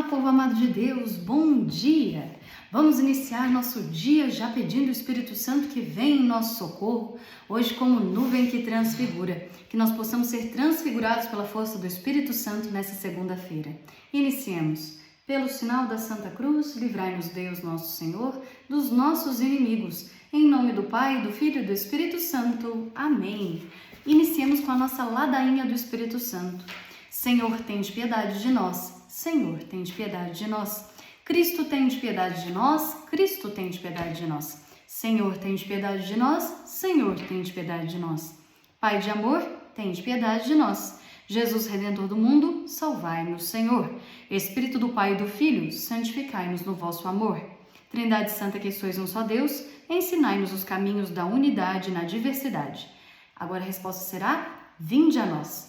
povo amado de Deus, bom dia! Vamos iniciar nosso dia já pedindo o Espírito Santo que vem em nosso socorro, hoje como nuvem que transfigura, que nós possamos ser transfigurados pela força do Espírito Santo nessa segunda-feira. Iniciemos. Pelo sinal da Santa Cruz, livrai-nos Deus nosso Senhor dos nossos inimigos. Em nome do Pai, do Filho e do Espírito Santo. Amém. Iniciemos com a nossa ladainha do Espírito Santo. Senhor, tende piedade de nós. Senhor, tende piedade de nós. Cristo, tende piedade de nós. Cristo, tende piedade de nós. Senhor, tende piedade de nós. Senhor, tende piedade de nós. Pai de amor, tende piedade de nós. Jesus, Redentor do mundo, salvai-nos, Senhor. Espírito do Pai e do Filho, santificai-nos no vosso amor. Trindade Santa, que sois um só Deus, ensinai-nos os caminhos da unidade na diversidade. Agora a resposta será: vinde a nós.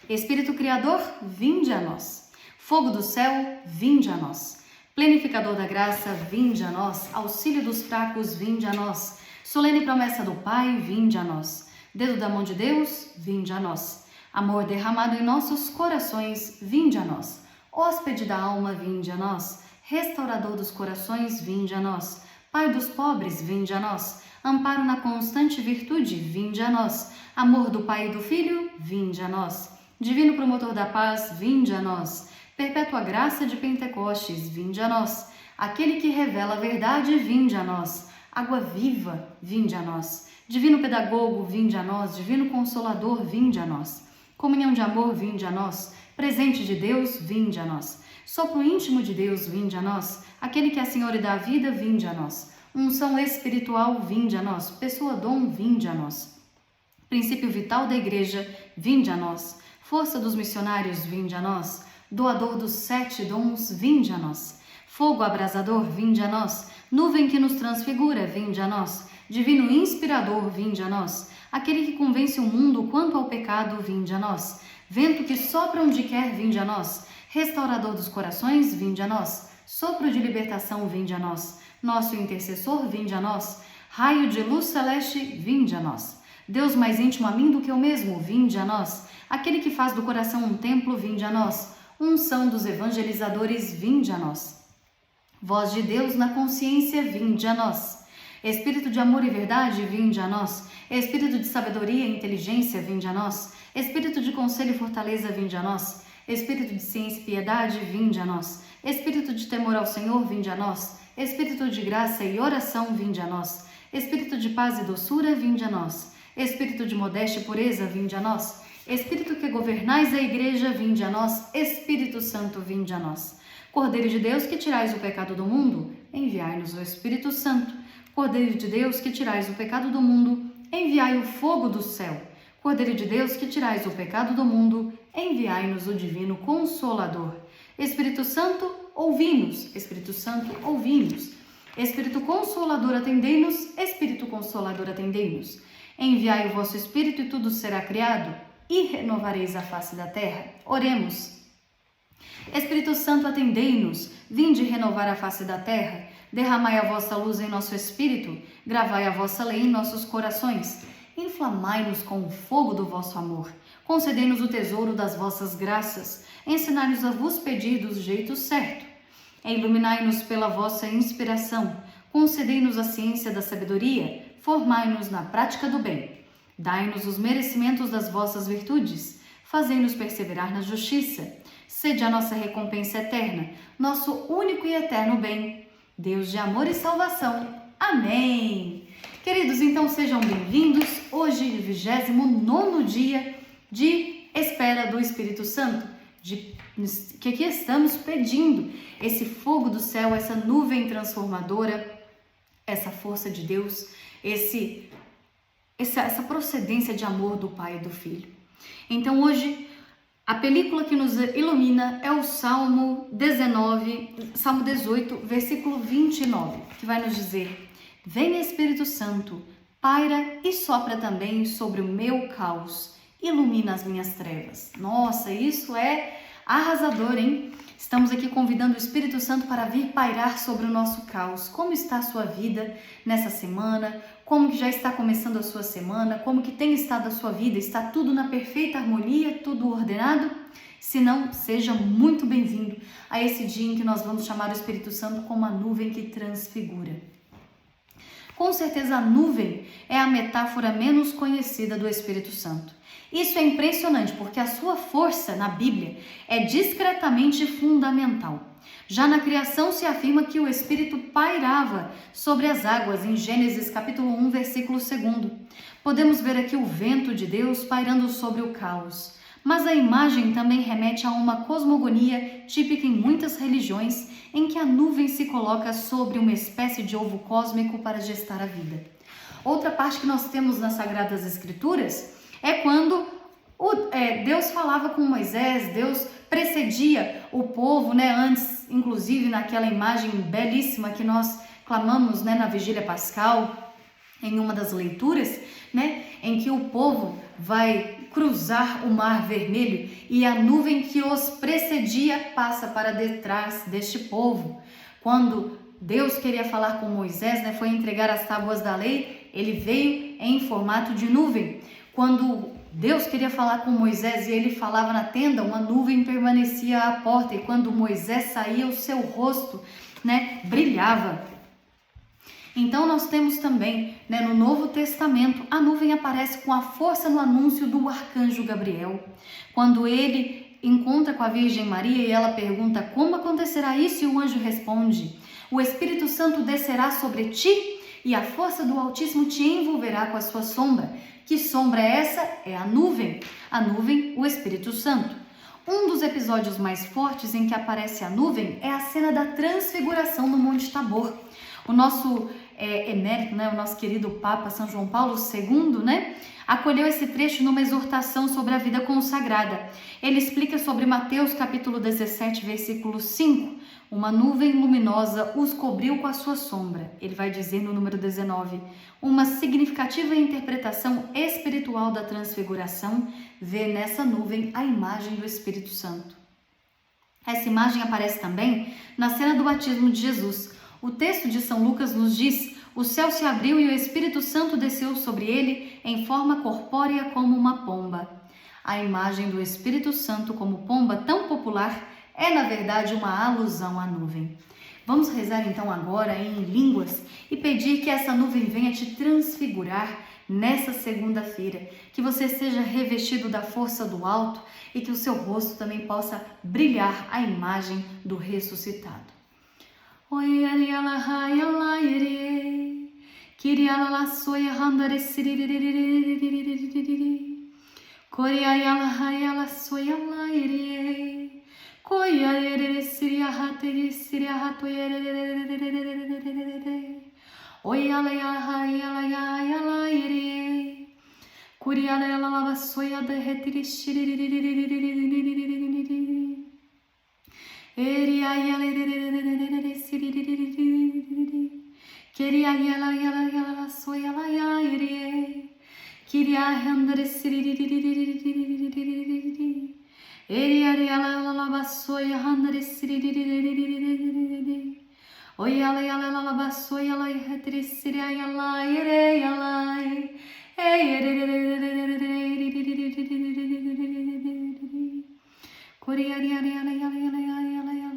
Espírito Criador, vinde a nós. Fogo do céu, vinde a nós. Plenificador da graça, vinde a nós. Auxílio dos fracos, vinde a nós. Solene promessa do Pai, vinde a nós. Dedo da mão de Deus, vinde a nós. Amor derramado em nossos corações, vinde a nós. Hóspede da alma, vinde a nós. Restaurador dos corações, vinde a nós. Pai dos pobres, vinde a nós. Amparo na constante virtude, vinde a nós. Amor do Pai e do Filho, vinde a nós. Divino promotor da paz, vinde a nós. Perpétua graça de Pentecostes, vinde a nós. Aquele que revela a verdade, vinde a nós. Água viva, vinde a nós. Divino pedagogo, vinde a nós. Divino consolador, vinde a nós. Comunhão de amor, vinde a nós. Presente de Deus, vinde a nós. Sopro íntimo de Deus, vinde a nós. Aquele que é Senhor e dá vida, vinde a nós. Unção espiritual, vinde a nós. Pessoa dom, vinde a nós. Princípio vital da igreja, vinde a nós. Força dos missionários, vinde a nós. Doador dos 7 dons, vinde a nós. Fogo abrasador, vinde a nós. Nuvem que nos transfigura, vinde a nós. Divino inspirador, vinde a nós. Aquele que convence o mundo quanto ao pecado, vinde a nós. Vento que sopra onde quer, vinde a nós. Restaurador dos corações, vinde a nós. Sopro de libertação, vinde a nós. Nosso intercessor, vinde a nós. Raio de luz celeste, vinde a nós. Deus mais íntimo a mim do que eu mesmo, vinde a nós. Aquele que faz do coração um templo, vinde a nós. Unção dos evangelizadores, vinde a nós. Voz de Deus na consciência, vinde a nós. Espírito de amor e verdade, vinde a nós. Espírito de sabedoria e inteligência, vinde a nós. Espírito de conselho e fortaleza, vinde a nós. Espírito de ciência e piedade, vinde a nós. Espírito de temor ao Senhor, vinde a nós. Espírito de graça e oração, vinde a nós. Espírito de paz e doçura, vinde a nós. Espírito de modéstia e pureza, vinde a nós. Espírito que governais a igreja, vinde a nós. Espírito Santo, vinde a nós. Cordeiro de Deus, que tirais o pecado do mundo, enviai-nos o Espírito Santo. Cordeiro de Deus, que tirais o pecado do mundo, enviai o fogo do céu. Cordeiro de Deus, que tirais o pecado do mundo, enviai-nos o Divino Consolador. Espírito Santo, ouvi-nos. Espírito Santo, ouvi-nos. Espírito Consolador, atendei-nos. Espírito Consolador, atendei-nos. Enviai o vosso Espírito e tudo será criado, e renovareis a face da terra. Oremos. Espírito Santo, atendei-nos. Vinde renovar a face da terra. Derramai a vossa luz em nosso espírito. Gravai a vossa lei em nossos corações. Inflamai-nos com o fogo do vosso amor. Concedei-nos o tesouro das vossas graças. Ensinai-nos a vos pedir do jeito certo. Iluminai-nos pela vossa inspiração. Concedei-nos a ciência da sabedoria. Formai-nos na prática do bem. Dai-nos os merecimentos das vossas virtudes. Fazei-nos perseverar na justiça. Sede a nossa recompensa eterna, nosso único e eterno bem. Deus de amor e salvação. Amém. Queridos, então sejam bem-vindos. Hoje, 29º dia de espera do Espírito Santo, que aqui estamos pedindo esse fogo do céu, essa nuvem transformadora, essa força de Deus, essa procedência de amor do Pai e do Filho. Então hoje a película que nos ilumina é o Salmo 18, versículo 29, que vai nos dizer: Vem Espírito Santo, paira e sopra também sobre o meu caos, ilumina as minhas trevas. Nossa, isso é arrasador, hein? Estamos aqui convidando o Espírito Santo para vir pairar sobre o nosso caos. Como está a sua vida nessa semana? Como que já está começando a sua semana? Como que tem estado a sua vida? Está tudo na perfeita harmonia? Tudo ordenado? Se não, seja muito bem-vindo a esse dia em que nós vamos chamar o Espírito Santo como a nuvem que transfigura. Com certeza a nuvem é a metáfora menos conhecida do Espírito Santo. Isso é impressionante porque a sua força na Bíblia é discretamente fundamental. Já na criação se afirma que o Espírito pairava sobre as águas em Gênesis capítulo 1, versículo 2. Podemos ver aqui o vento de Deus pairando sobre o caos. Mas a imagem também remete a uma cosmogonia típica em muitas religiões, em que a nuvem se coloca sobre uma espécie de ovo cósmico para gestar a vida. Outra parte que nós temos nas Sagradas Escrituras é quando Deus falava com Moisés, Deus precedia o povo, antes, inclusive naquela imagem belíssima que nós clamamos, na Vigília Pascal, em uma das leituras, em que o povo vai cruzar o Mar Vermelho e a nuvem que os precedia passa para detrás deste povo. Quando Deus queria falar com Moisés, foi entregar as tábuas da lei, ele veio em formato de nuvem. Quando Deus queria falar com Moisés e ele falava na tenda, uma nuvem permanecia à porta, e quando Moisés saía, o seu rosto, brilhava. Então nós temos também, no Novo Testamento, a nuvem aparece com a força no anúncio do arcanjo Gabriel. Quando ele encontra com a Virgem Maria e ela pergunta como acontecerá isso, e o anjo responde: o Espírito Santo descerá sobre ti e a força do Altíssimo te envolverá com a sua sombra. Que sombra é essa? É a nuvem, o Espírito Santo. Um dos episódios mais fortes em que aparece a nuvem é a cena da transfiguração no Monte Tabor. O nosso emérito, o nosso querido Papa São João Paulo II, acolheu esse trecho numa exortação sobre a vida consagrada. Ele explica sobre Mateus capítulo 17, versículo 5. Uma nuvem luminosa os cobriu com a sua sombra. Ele vai dizer no número 19, uma significativa interpretação espiritual da transfiguração vê nessa nuvem a imagem do Espírito Santo. Essa imagem aparece também na cena do batismo de Jesus. O texto de São Lucas nos diz: o céu se abriu e o Espírito Santo desceu sobre ele em forma corpórea como uma pomba. A imagem do Espírito Santo como pomba, tão popular, é na verdade uma alusão à nuvem. Vamos rezar então agora em línguas e pedir que essa nuvem venha te transfigurar nessa segunda-feira, que você seja revestido da força do alto e que o seu rosto também possa brilhar a imagem do ressuscitado. Oi, ariala, hayala, ire, kiriala, soya, handare, siriririririririririririri, koriayala, hayala, soya, ire, koya, ire, siriahateri, siriahato, ire, oi, ala, hayala, hayala, ire, kuriala, yala, soya, derretiri, siriririririririririririri, eria, yala, queria yala yala yala soya la ya ire queria andar siriririririririririririri eria yala la la soya andar siririririririririri oyala yala la la soya la hetri siria yala ire yala koria yala yala yala yala yala yala.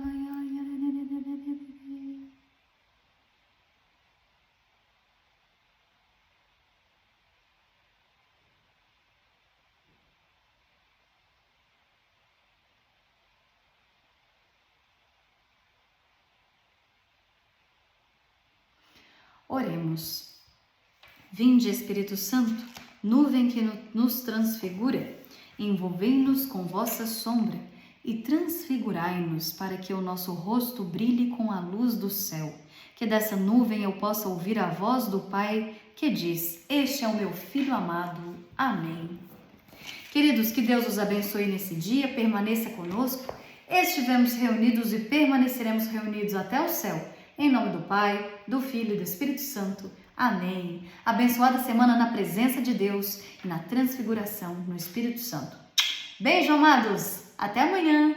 Oremos. Vinde, Espírito Santo, nuvem que nos transfigura, envolvei-nos com vossa sombra e transfigurai-nos para que o nosso rosto brilhe com a luz do céu. Que dessa nuvem eu possa ouvir a voz do Pai que diz: este é o meu Filho amado. Amém. Queridos, que Deus os abençoe nesse dia, permaneça conosco. Estivemos reunidos e permaneceremos reunidos até o céu. Em nome do Pai, do Filho e do Espírito Santo. Amém. Abençoada semana na presença de Deus e na transfiguração no Espírito Santo. Beijo, amados! Até amanhã!